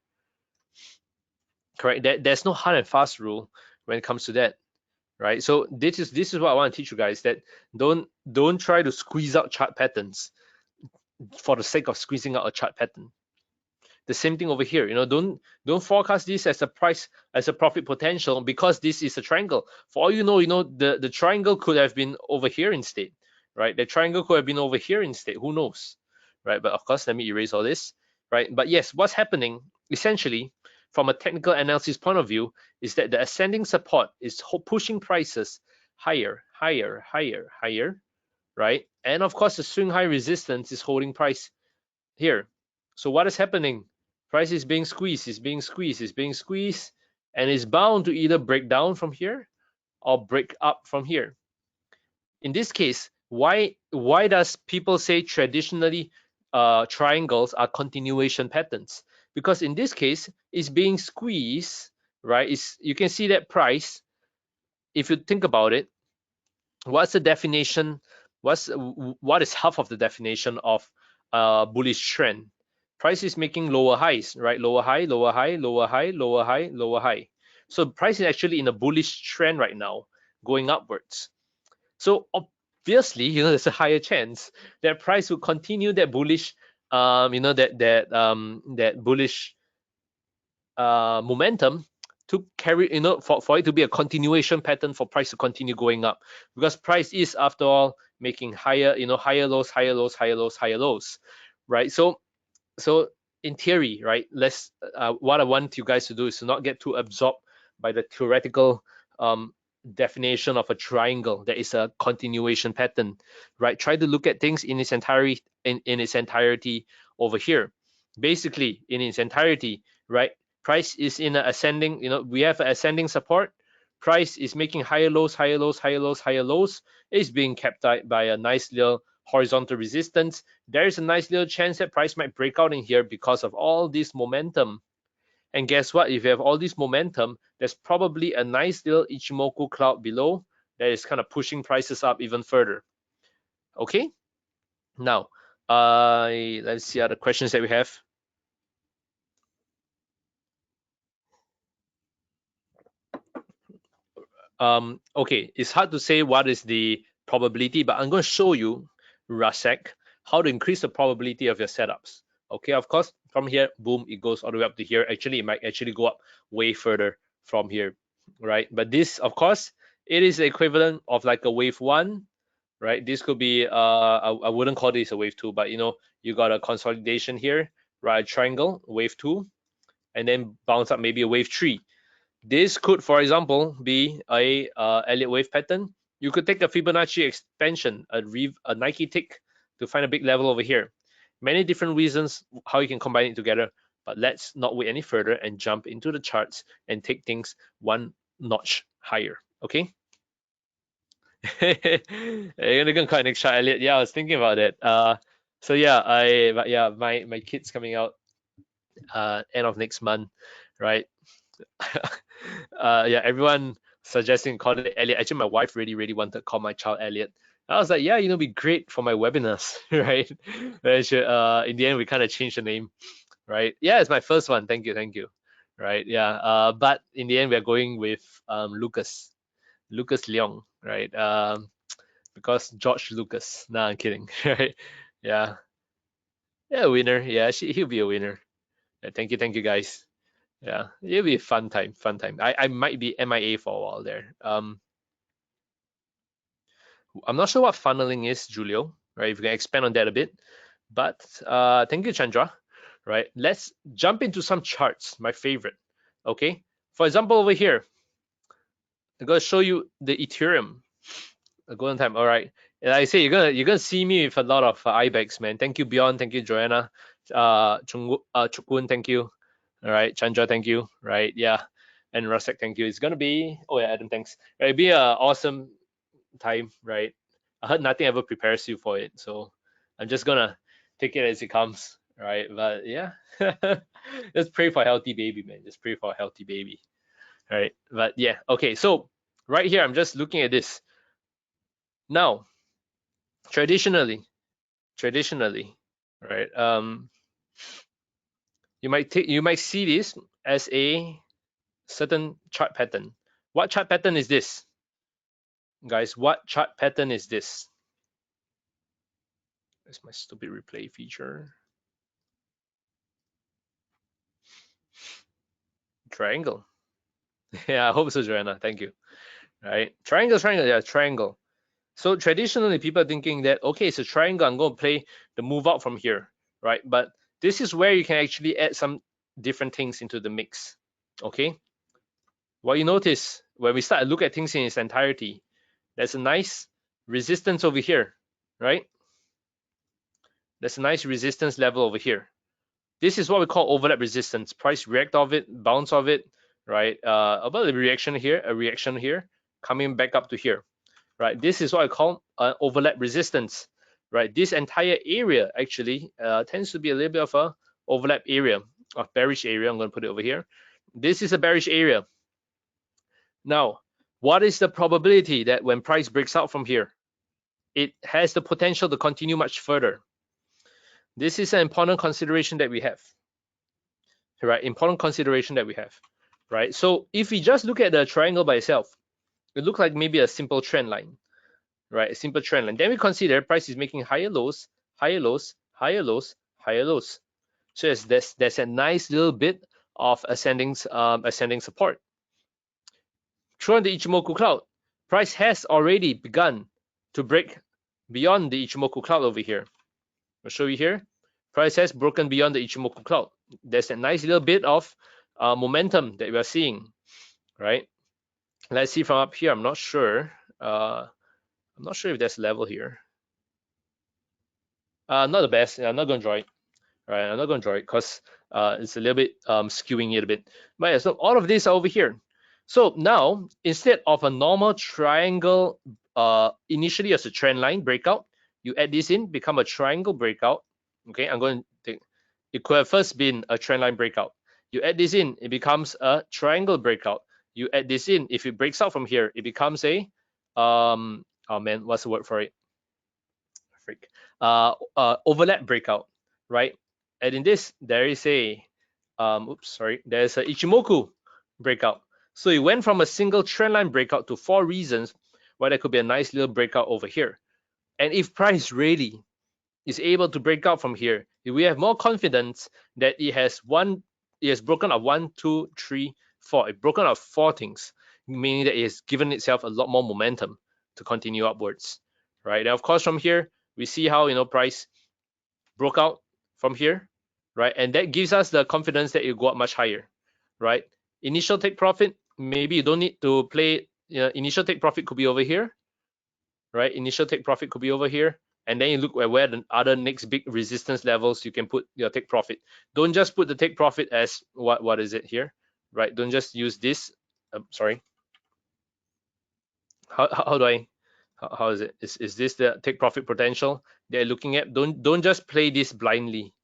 Correct. There's no hard and fast rule when it comes to that, right? So this is what I want to teach you guys, that don't try to squeeze out chart patterns for the sake of squeezing out a chart pattern. The same thing over here. Don't forecast this as a price, as a profit potential, because this is a triangle. For all you know, the triangle could have been over here instead, right? The triangle could have been over here instead. Who knows, right? But of course, let me erase all this, right? But yes, what's happening essentially from a technical analysis point of view is that the ascending support is pushing prices higher, higher, higher, higher, right? And of course, the swing high resistance is holding price here. So what is happening? Price is being squeezed, is being squeezed, is being squeezed, and is bound to either break down from here or break up from here. In this case, why does people say traditionally triangles are continuation patterns? Because in this case, it's being squeezed, right? You can see that price. If you think about it, what's the definition? What is half of the definition of bullish trend? Price is making lower highs, right? Lower high, lower high, lower high, lower high, lower high. So price is actually in a bullish trend right now, going upwards. So obviously, there's a higher chance that price will continue that bullish, that bullish momentum to carry, for it to be a continuation pattern for price to continue going up, because price is, after all, making higher, higher lows, higher lows, higher lows, higher lows, right? So in theory, right, what I want you guys to do is to not get too absorbed by the theoretical definition of a triangle that is a continuation pattern, right? Try to look at things in its entirety, in its entirety over here. Basically, in its entirety, right? Price is in an ascending, we have an ascending support. Price is making higher lows, higher lows, higher lows, higher lows. It's being kept by a nice little horizontal resistance. There is a nice little chance that price might break out in here because of all this momentum. And guess what? If you have all this momentum, there's probably a nice little Ichimoku cloud below that is kind of pushing prices up even further. Okay. Now, let's see other questions that we have. Okay, it's hard to say what is the probability, but I'm going to show you, Rasek, how to increase the probability of your setups. Okay, of course, from here, boom, it goes all the way up to here. Actually, it might actually go up way further from here, right? But this, of course, it is the equivalent of like a wave one, right? This could be, I wouldn't call this a wave two, but you got a consolidation here, right? A triangle, wave two, and then bounce up maybe a wave three. This could, for example, be a Elliott wave pattern. You could take a Fibonacci expansion, a Nike tick, to find a big level over here. Many different reasons how you can combine it together, but let's not wait any further and jump into the charts and take things one notch higher. Okay. You're gonna call it next chart, Elliot. Yeah, I was thinking about it. So yeah, my kid's coming out end of next month, right? Yeah, everyone suggesting call it Elliot. Actually, my wife really wanted to call my child Elliot. I was like, yeah, it'd be great for my webinars, right? In the end, we kind of changed the name, right? Yeah, it's my first one. Thank you. Right, yeah. But in the end, we're going with Lucas Leong, right? Because George Lucas. Nah, I'm kidding, right? Yeah, yeah, winner. Yeah, he'll be a winner. Yeah, thank you, guys. Yeah, it'll be a fun time, fun time. I might be MIA for a while there. I'm not sure what funneling is, Julio, right? If you can expand on that a bit. But thank you, Chandra. Right, let's jump into some charts, my favorite. Okay, for example, over here, I'm gonna show you the Ethereum, the golden time. All right, and I say you're gonna see me with a lot of IBEX, man. Thank you, Beyond. Thank you, Joanna. Chukun, thank you. All right, Chandra, thank you. Right, yeah, and Rusek, thank you. It's gonna be, oh yeah, Adam, thanks. Right, it'll be a awesome time, right? I heard nothing ever prepares you for it, so I'm just gonna take it as it comes, right? But yeah, just pray for a healthy baby, man. Just pray for a healthy baby, right? But yeah, okay. So right here, I'm just looking at this now. Traditionally, right? You might see this as a certain chart pattern. What chart pattern is this, guys? What chart pattern is this? That's my stupid replay feature. Triangle. Yeah, I hope so, Joanna. Thank you. Right? Triangle, yeah, triangle. So traditionally, people are thinking that, okay, it's a triangle, I'm going to play the move out from here, right? But this is where you can actually add some different things into the mix, okay? What you notice when we start to look at things in its entirety, there's a nice resistance over here, right? There's a nice resistance level over here. This is what we call overlap resistance. Price react of it, bounce of it, right? About the reaction here, a reaction here, coming back up to here, right? This is what I call overlap resistance, right? This entire area actually tends to be a little bit of a overlap area, a bearish area. I'm going to put it over here. This is a bearish area. Now, what is the probability that when price breaks out from here, it has the potential to continue much further? This is an important consideration that we have, right? Important consideration that we have, right? So if we just look at the triangle by itself, it looks like maybe a simple trend line, right? A simple trend line. Then we consider price is making higher lows, higher lows, higher lows, higher lows. So there's a nice little bit of ascending support. Throughout the Ichimoku cloud, price has already begun to break beyond the Ichimoku cloud over here. I'll show you here. Price has broken beyond the Ichimoku cloud. There's a nice little bit of momentum that we are seeing, right? Let's see from up here. I'm not sure. I'm not sure if there's level here. Not the best. I'm not going to draw it. Right, I'm not going to draw it because it's a little bit skewing it a bit. But yeah, so all of these are over here. So now, instead of a normal triangle, initially as a trend line breakout, you add this in, become a triangle breakout. Okay, I'm going to think it could have first been a trend line breakout. You add this in, it becomes a triangle breakout. You add this in, if it breaks out from here, it becomes a oh man, what's the word for it? Freak. Overlap breakout, right? And in this, there is a there's a Ichimoku breakout. So it went from a single trendline breakout to 4 reasons why there could be a nice little breakout over here. And if price really is able to break out from here, we have more confidence that it has broken up 1, 2, 3, 4. It broken up 4 things, meaning that it has given itself a lot more momentum to continue upwards, right? And of course, from here we see how price broke out from here, right? And that gives us the confidence that it will go up much higher, right? Initial take profit, maybe you don't need to play. Initial take profit could be over here, right? Initial take profit could be over here, and then you look at where the other next big resistance levels you can put your take profit. Don't just put the take profit as what is it here, right? Don't just use this. Sorry. How do I? How is it? Is this the take profit potential they're looking at? Don't just play this blindly.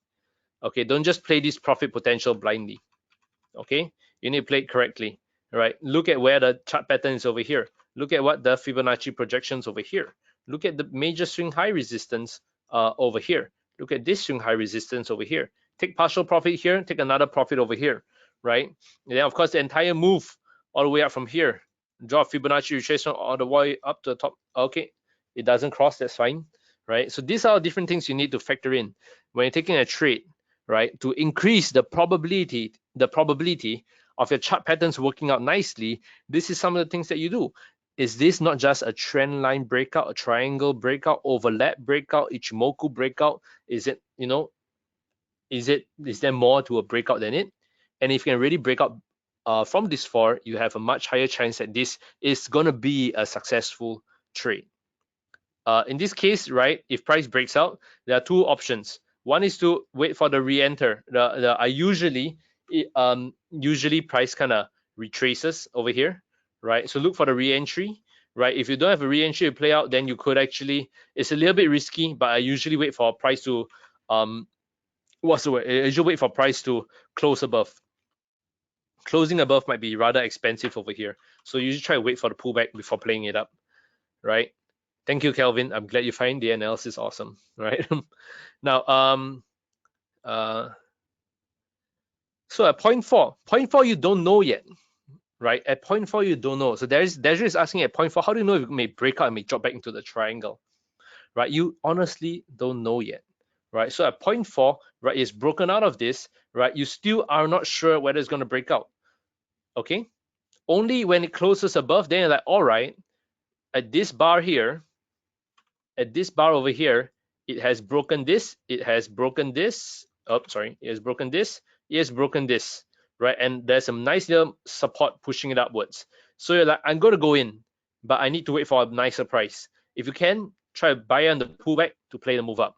Okay, don't just play this profit potential blindly. Okay, You need to play it correctly, right? Look at where the chart pattern is over here. Look at what the Fibonacci projections over here. Look at the major swing high resistance over here. Look at this swing high resistance over here. Take partial profit here, take another profit over here, right? And then of course the entire move all the way up from here. Draw Fibonacci retracement all the way up to the top. Okay, it doesn't cross, that's fine, right? So these are different things you need to factor in when you're taking a trade, right? To increase the probability of your chart patterns working out nicely. This is some of the things that you do. Is this not just a trend line breakout, a triangle breakout, overlap breakout, Ichimoku breakout? Is it, is there more to a breakout than it? And if you can really break out from this four, you have a much higher chance that this is going to be a successful trade. In this case, right, if price breaks out, there are two options. One is to wait for the re-enter. I usually price kind of retraces over here, right? So look for the re-entry, right? If you don't have a re-entry to play out, then you could actually, it's a little bit risky, but I usually wait for a price to what's the word? I usually wait for price to close above. Closing above might be rather expensive over here, so you usually try to wait for the pullback before playing it up, right? Thank you, Kelvin. I'm glad you find the analysis awesome, right? Now, so at point four you don't know yet, right? At point four you don't know. So Desiree is asking at point four, how do you know if it may break out and may drop back into the triangle, right? You honestly don't know yet, right? So at point four, right, it's broken out of this, right? You still are not sure whether it's going to break out, okay? Only when it closes above, then you're like, all right, at this bar here, at this bar over here, it has broken this, it has broken this, oh, sorry, it has broken this, it has broken this, right? And there's some nice little support pushing it upwards. So you're like, I'm going to go in, but I need to wait for a nicer price. If you can, try to buy on the pullback to play the move up,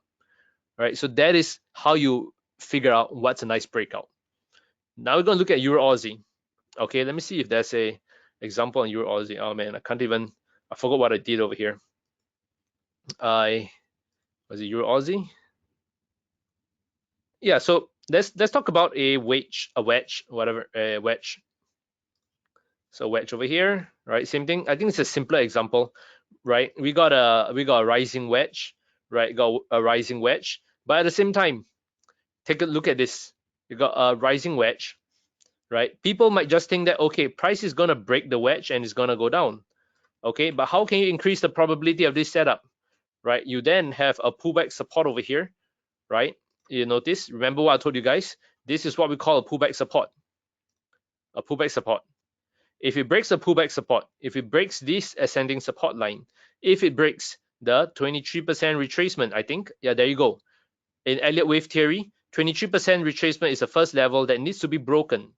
right? So that is how you figure out what's a nice breakout. Now we're going to look at Euro Aussie. Okay, let me see if there's a example on Euro Aussie. Oh man, I forgot what I did over here. Was it Euro Aussie? Yeah, so let's talk about a wedge, whatever, a wedge. So wedge over here, right? Same thing. I think it's a simpler example, right? We got a rising wedge, right? Got a rising wedge, but at the same time, take a look at this. You got a rising wedge, right? People might just think that, okay, price is gonna break the wedge and it's gonna go down, okay? But how can you increase the probability of this setup, right? You then have a pullback support over here, right? You notice, remember what I told you guys? This is what we call a pullback support. A pullback support. If it breaks the pullback support, if it breaks this ascending support line, if it breaks the 23% retracement, I think, yeah, there you go. In Elliott wave theory, 23% retracement is the first level that needs to be broken,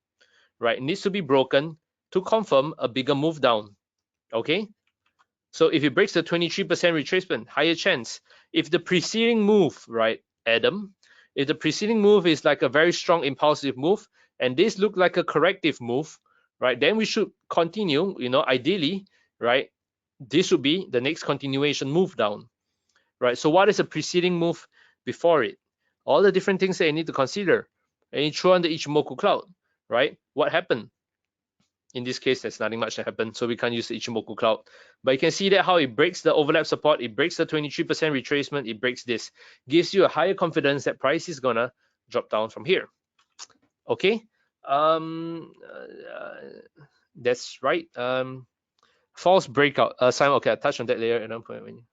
right? It needs to be broken to confirm a bigger move down, okay? So if it breaks the 23% retracement, higher chance. If the preceding move, right, Adam, if the preceding move is like a very strong impulsive move, and this looked like a corrective move, right, then we should continue, ideally, right, this would be the next continuation move down, right? So what is the preceding move before it? All the different things that you need to consider. And you throw on the Ichimoku cloud, right? What happened? In this case, there's nothing much that happened, so we can't use the Ichimoku cloud. But you can see that how it breaks the overlap support, it breaks the 23% retracement, it breaks this. Gives you a higher confidence that price is gonna drop down from here. Okay, that's right. False breakout. Simon, okay, I touched on that later. And I'm putting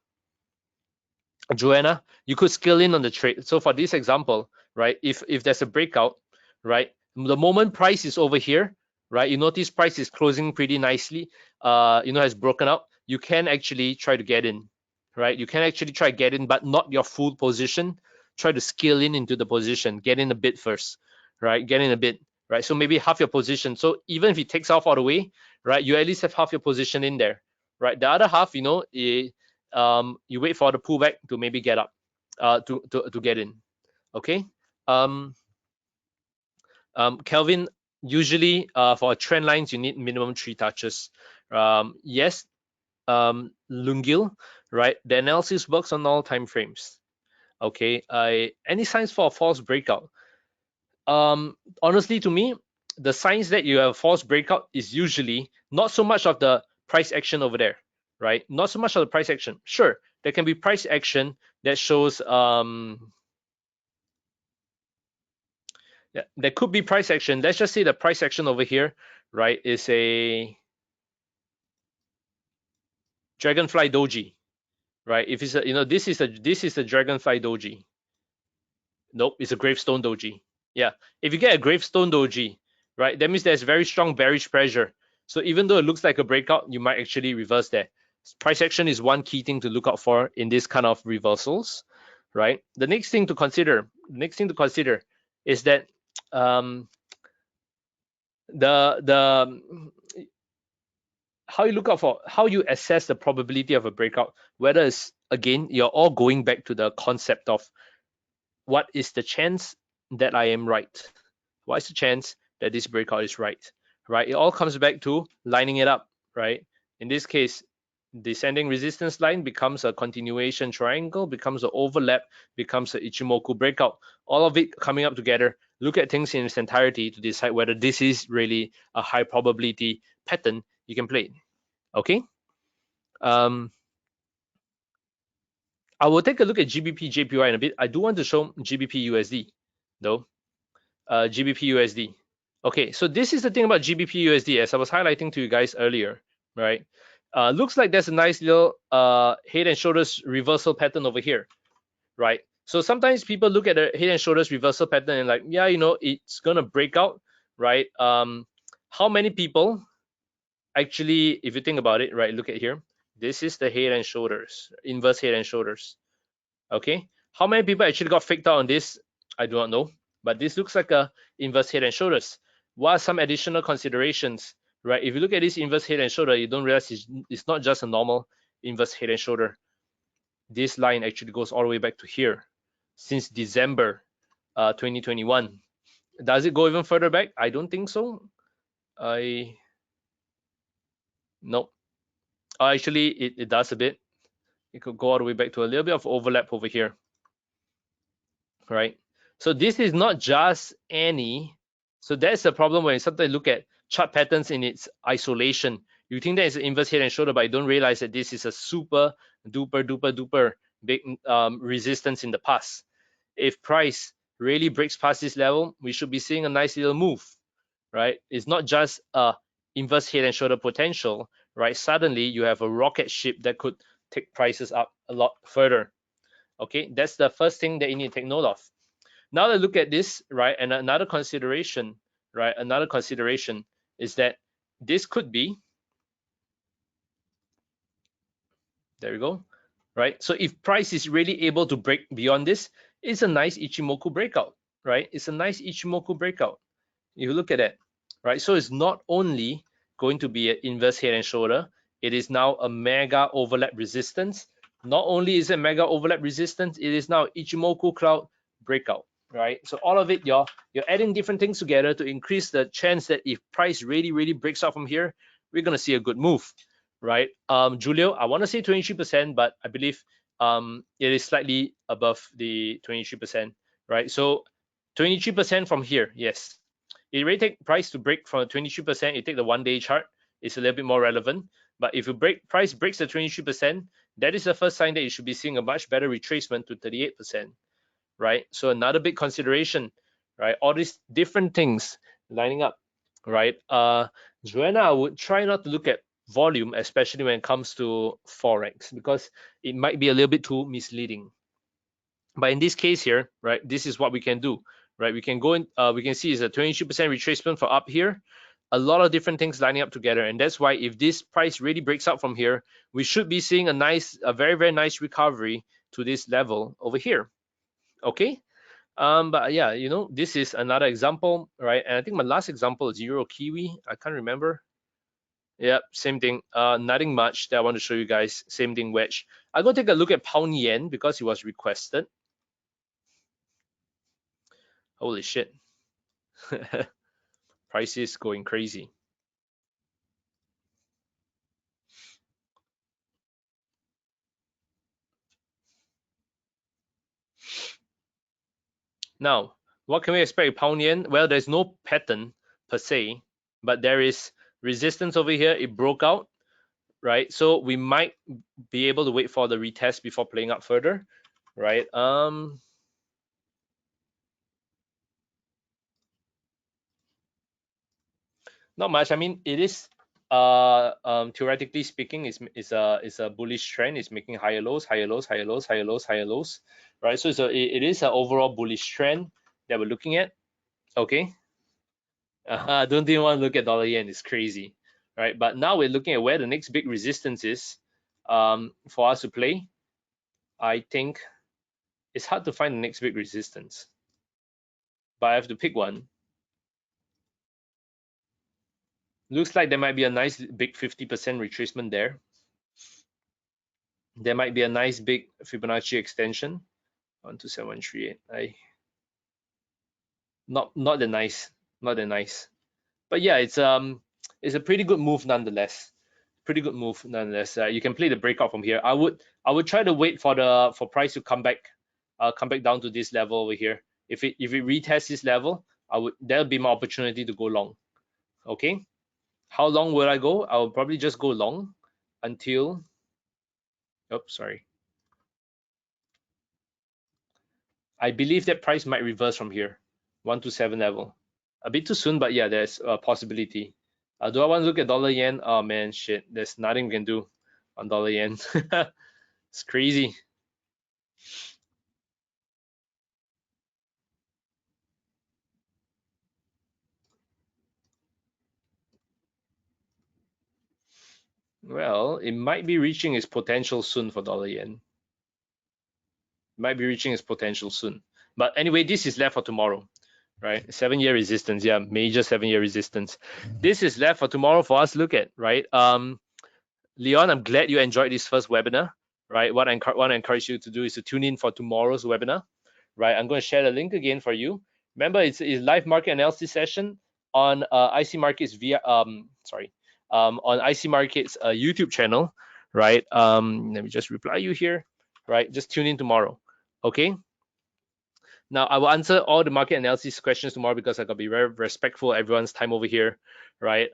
Joanna, you could scale in on the trade. So for this example, right, if there's a breakout, right, the moment price is over here, right, you notice price is closing pretty nicely, has broken out, you can actually try to get in, right? You can actually try to get in, but not your full position. Try to scale in into the position, get in a bit first, right? Get in a bit, right? So maybe half your position. So even if it takes off all the way, right, you at least have half your position in there, right? The other half, you wait for the pullback to maybe get up, to get in, okay? Kelvin, usually for trend lines, you need minimum 3 touches. Yes, Lungil, right? The analysis works on all time frames. Okay, any signs for a false breakout? Honestly, to me, the signs that you have a false breakout is usually not so much of the price action over there, right? Not so much of the price action. Sure, there can be price action that shows yeah, there could be price action. Let's just say the price action over here, right, is a dragonfly doji, right? If it's a, this is a dragonfly doji. Nope, it's a gravestone doji. Yeah, if you get a gravestone doji, right, that means there's very strong bearish pressure. So even though it looks like a breakout, you might actually reverse there. Price action is one key thing to look out for in this kind of reversals, right? The next thing to consider, is that the how you assess the probability of a breakout, whether it's, again, you're all going back to the concept of what is the chance that I am right? What is the chance that this breakout is right? Right? It all comes back to lining it up, right? In this case, descending resistance line becomes a continuation triangle, becomes an overlap, becomes an Ichimoku breakout. All of it coming up together. Look at things in its entirety to decide whether this is really a high probability pattern you can play. Okay. I will take a look at GBP JPY in a bit. I do want to show GBP USD though. GBP USD. Okay, so this is the thing about GBP USD, as I was highlighting to you guys earlier, right? Looks like there's a nice little head and shoulders reversal pattern over here, right? So sometimes people look at the head and shoulders reversal pattern and like, yeah, it's gonna break out, right? How many people actually, if you think about it, right? Look at here. This is the head and shoulders, inverse head and shoulders. Okay, how many people actually got faked out on this? I do not know, but this looks like a inverse head and shoulders. What are some additional considerations, right? If you look at this inverse head and shoulder, you don't realize it's not just a normal inverse head and shoulder. This line actually goes all the way back to here since December 2021. Does it go even further back? I don't think so. No. Actually, it does a bit. It could go all the way back to a little bit of overlap over here, right? So this is not just any. So that's the problem when you sometimes look at chart patterns in its isolation. You think that it's an inverse head and shoulder, but you don't realize that this is a super duper big resistance in the past. If price really breaks past this level, we should be seeing a nice little move, right? It's not just a inverse head and shoulder potential, right? Suddenly you have a rocket ship that could take prices up a lot further. Okay, that's the first thing that you need to take note of. Now let's look at this, right? And another consideration, right? Another consideration is that this could be, there we go, right? So if price is really able to break beyond this, it's a nice Ichimoku breakout, right? It's a nice Ichimoku breakout. You look at that, right? So it's not only going to be an inverse head and shoulder, it is now a mega overlap resistance. Not only is it mega overlap resistance, it is now Ichimoku cloud breakout, right? So all of it, you're adding different things together to increase the chance that if price really breaks out from here, we're gonna see a good move, right? Julio, I want to say 23%, but I believe it is slightly above the 23%, right? So 23% from here, yes. It really take price to break from 23%. You take the 1 day chart, it's a little bit more relevant. But if price breaks the 23%, that is the first sign that you should be seeing a much better retracement to 38%, right? So another big consideration, right? All these different things lining up, right? Joanna, I would try not to look at volume, especially when it comes to forex, because it might be a little bit too misleading. But in this case here, right, this is what we can do, right? We can go in, we can see it's a 22% retracement for up here, a lot of different things lining up together. And that's why if this price really breaks out from here, we should be seeing a very nice recovery to this level over here. Okay. But yeah, this is another example, right? And I think my last example is Euro Kiwi. I can't remember. Yeah, same thing. Nothing much that I want to show you guys. Same thing, wedge. I'll go take a look at pound yen because it was requested. Holy shit. Prices going crazy. Now, what can we expect pound yen? Well, there's no pattern per se, but there is resistance over here. It broke out, right? So we might be able to wait for the retest before playing up further, right? Not much. I mean, it is theoretically speaking, is a bullish trend. It's making higher lows, higher lows, higher lows, higher lows, higher lows, right? So it is an overall bullish trend that we're looking at. Okay. Don't even want to look at dollar yen. It's crazy, right? But now we're looking at where the next big resistance is, for us to play. I think it's hard to find the next big resistance, but I have to pick one. Looks like there might be a nice big 50% retracement there. There might be a nice big Fibonacci extension. 127138. Not that nice, not that nice. But yeah, it's a pretty good move nonetheless. Pretty good move nonetheless. You can play the breakout from here. I would try to wait for price to come back down to this level over here. If it retests this level, there'll be my opportunity to go long. Okay. How long will I go? I will probably just go long until. Oops, sorry. I believe that price might reverse from here, 127 level. A bit too soon, but yeah, there's a possibility. Do I want to look at dollar yen? Oh man, shit. There's nothing we can do on dollar yen. It's crazy. Well, it might be reaching its potential soon for dollar yen. Might be reaching its potential soon. But anyway, this is left for tomorrow, right? 7-year resistance, yeah, major 7-year resistance. This is left for tomorrow for us to look at, right? Leon, I'm glad you enjoyed this first webinar, right? What I want to encourage you to do is to tune in for tomorrow's webinar, right? I'm going to share the link again for you. Remember, it's a live market analysis session on IC Markets on IC Markets YouTube channel, right? Let me just reply you here, right? Just tune in tomorrow, okay? Now, I will answer all the market analysis questions tomorrow because I gotta be very respectful of everyone's time over here, right?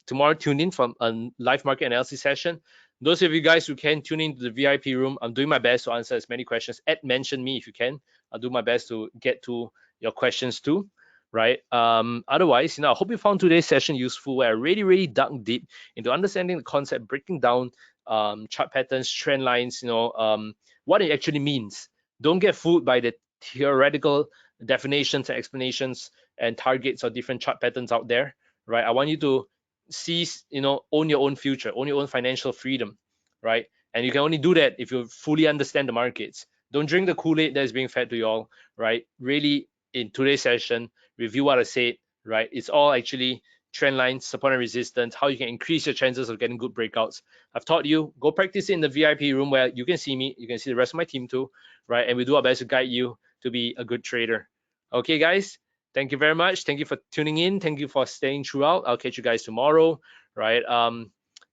Tomorrow, tune in from a live market analysis session. Those of you guys who can tune into the VIP room, I'm doing my best to answer as many questions. Mention me if you can. I'll do my best to get to your questions too, right? Otherwise, I hope you found today's session useful, where I really dug deep into understanding the concept, breaking down chart patterns, trend lines, what it actually means. Don't get fooled by the theoretical definitions and explanations and targets of different chart patterns out there, right? I want you to seize, own your own future, own your own financial freedom, right? And you can only do that if you fully understand the markets. Don't drink the Kool-Aid that is being fed to you all, right? Really, in today's session, review what I said, right? It's all actually trend lines, support and resistance, how you can increase your chances of getting good breakouts. I've taught you, go practice it in the VIP room where you can see me, you can see the rest of my team too, right? And we do our best to guide you to be a good trader. Okay, guys, thank you very much. Thank you for tuning in. Thank you for staying throughout. I'll catch you guys tomorrow, right?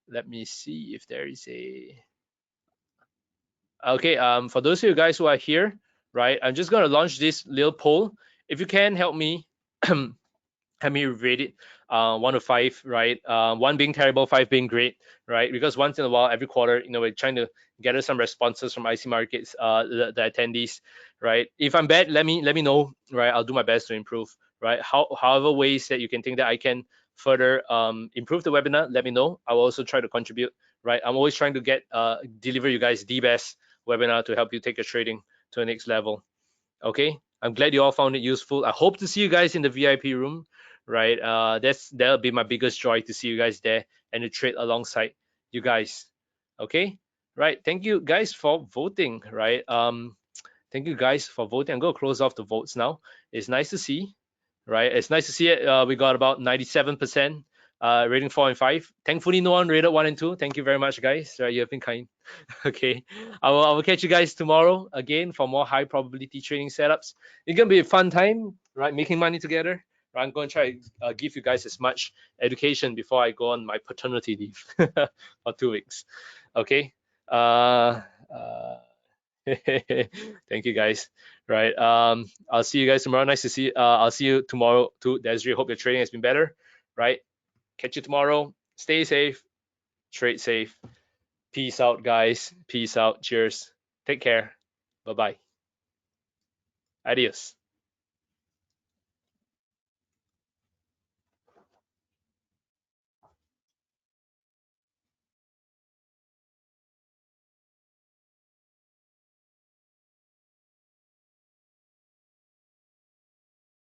Let me see if there is a. Okay, for those of you guys who are here, right, I'm just gonna launch this little poll. If you can help me, help me rate it 1 to 5, right? 1 being terrible, 5 being great, right? Because once in a while, every quarter, we're trying to gather some responses from IC Markets, the attendees, right? If I'm bad, let me know, right? I'll do my best to improve, right? However ways that you can think that I can further improve the webinar, let me know. I will also try to contribute, right? I'm always trying to deliver you guys the best webinar to help you take your trading to the next level. Okay, I'm glad you all found it useful. I hope to see you guys in the VIP room, right? That'll be my biggest joy, to see you guys there and to trade alongside you guys. Okay, right? Thank you guys for voting, right? Thank you guys for voting. I'm gonna close off the votes now. It's nice to see, right? It's nice to see it. We got about 97% rating 4 and 5. Thankfully, no one rated 1 and 2. Thank you very much, guys. Right, you have been kind. Okay, I will catch you guys tomorrow again for more high probability trading setups. It's gonna be a fun time, right? Making money together. Right? I'm gonna try to give you guys as much education before I go on my paternity leave for 2 weeks. Okay. Uh, Thank you guys. Right. I'll see you guys tomorrow. Nice to see. I'll see you tomorrow too, Desiree. Hope your trading has been better. Right. Catch you tomorrow. Stay safe. Trade safe. Peace out, guys. Peace out. Cheers. Take care. Bye bye. Adios.